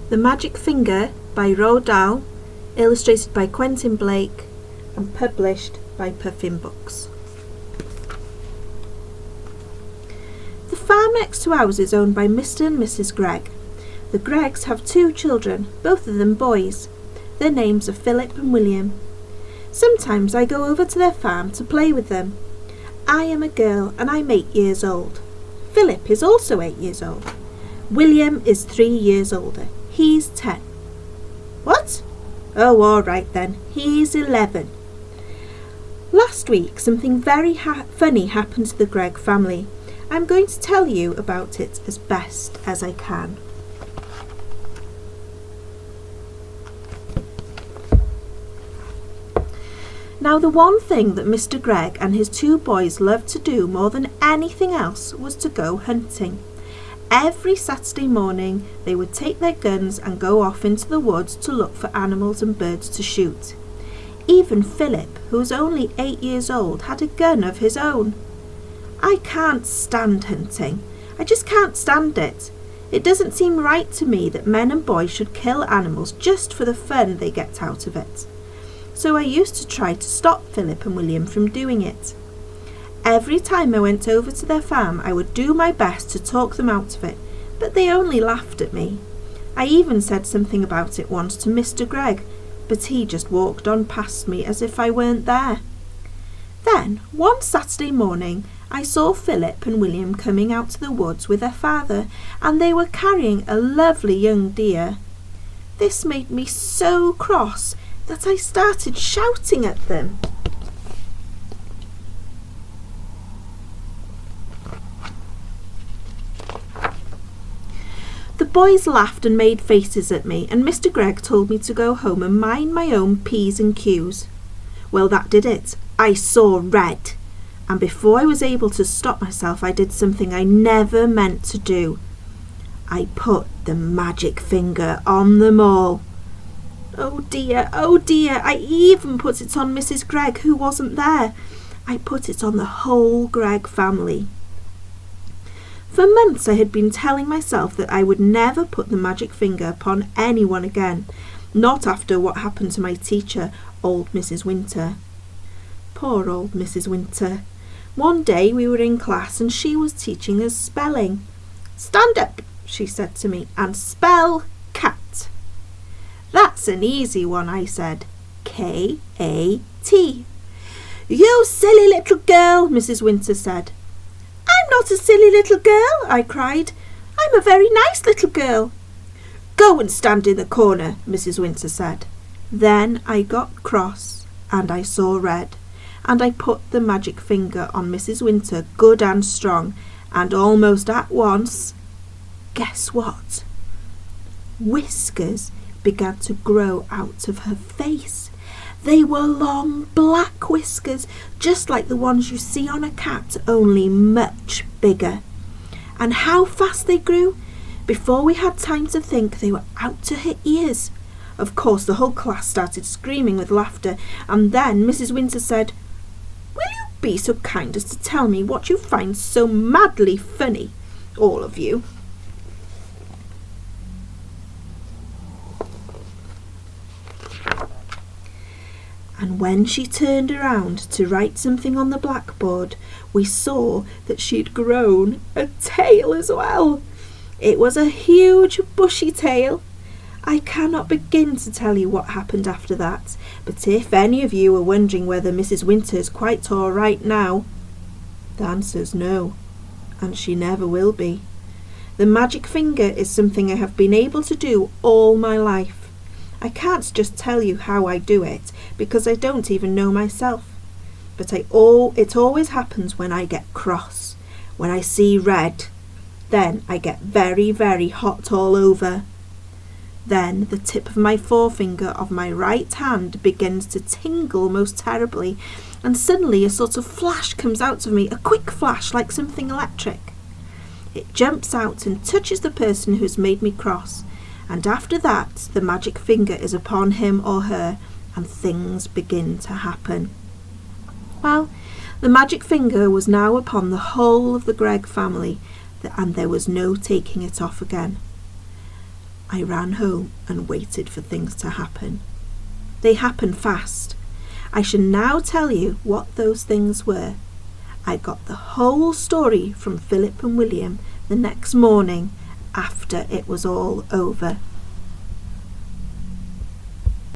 The Magic Finger by Roald, illustrated by Quentin and published by Puffin books. The farm next to ours is owned by Mr. and Mrs. Gregg. The Greggs have 2 children, both of them boys. Their names are Philip and William. Sometimes I go over to their farm to play with them. I am a girl and I'm 8 years old. Philip is also 8 years old. William is 3 years older. He's 10. What? Oh, all right then. He's 11. Last week, something very funny happened to the Gregg family. I'm going to tell you about it as best as I can. Now, the one thing that Mr. Gregg and his 2 boys loved to do more than anything else was to go hunting. Every Saturday morning they would take their guns and go off into the woods to look for animals and birds to shoot. Even Philip, who was only 8 years old, had a gun of his own. I can't stand hunting. I just can't stand it. It doesn't seem right to me that men and boys should kill animals just for the fun they get out of it. So I used to try to stop Philip and William from doing it. Every time I went over to their farm, I would do my best to talk them out of it, but they only laughed at me. I even said something about it once to Mr. Gregg, but he just walked on past me as if I weren't there. Then, one Saturday morning, I saw Philip and William coming out to the woods with their father, and they were carrying a lovely young deer. This made me so cross that I started shouting at them. The boys laughed and made faces at me, and Mr. Gregg told me to go home and mind my own P's and Q's. Well, that did it. I saw red. And before I was able to stop myself, I did something I never meant to do. I put the magic finger on them all. Oh dear, I even put it on Mrs. Gregg, who wasn't there. I put it on the whole Gregg family. For months I had been telling myself that I would never put the magic finger upon anyone again, not after what happened to my teacher, old Mrs. Winter. Poor old Mrs. Winter. One day we were in class and she was teaching us spelling. "Stand up," she said to me, "and spell cat." "That's an easy one," I said. K-A-T. "You silly little girl," Mrs. Winter said. "I'm not a silly little girl," I cried. "I'm a very nice little girl." "Go and stand in the corner," Mrs. Winter said. Then I got cross and I saw red, and I put the magic finger on Mrs. Winter good and strong, and almost at once, guess what? Whiskers began to grow out of her face. They were long black whiskers, just like the ones you see on a cat, only much bigger. And how fast they grew! Before we had time to think, they were out to her ears. Of course, the whole class started screaming with laughter, and then Mrs. Winter said, "Will you be so kind as to tell me what you find so madly funny, all of you?" And when she turned around to write something on the blackboard, we saw that she'd grown a tail as well. It was a huge bushy tail. I cannot begin to tell you what happened after that, but if any of you are wondering whether Mrs. Winter's quite all right now, the answer's no, and she never will be. The magic finger is something I have been able to do all my life. I can't just tell you how I do it, because I don't even know myself. But it always happens when I get cross, when I see red. Then I get very, very hot all over. Then the tip of my forefinger of my right hand begins to tingle most terribly, and suddenly a sort of flash comes out of me, a quick flash like something electric. It jumps out and touches the person who's made me cross, and after that the magic finger is upon him or her, and things begin to happen. Well, the magic finger was now upon the whole of the Gregg family, and there was no taking it off again. I ran home and waited for things to happen. They happened fast. I shall now tell you what those things were. I got the whole story from Philip and William the next morning after it was all over.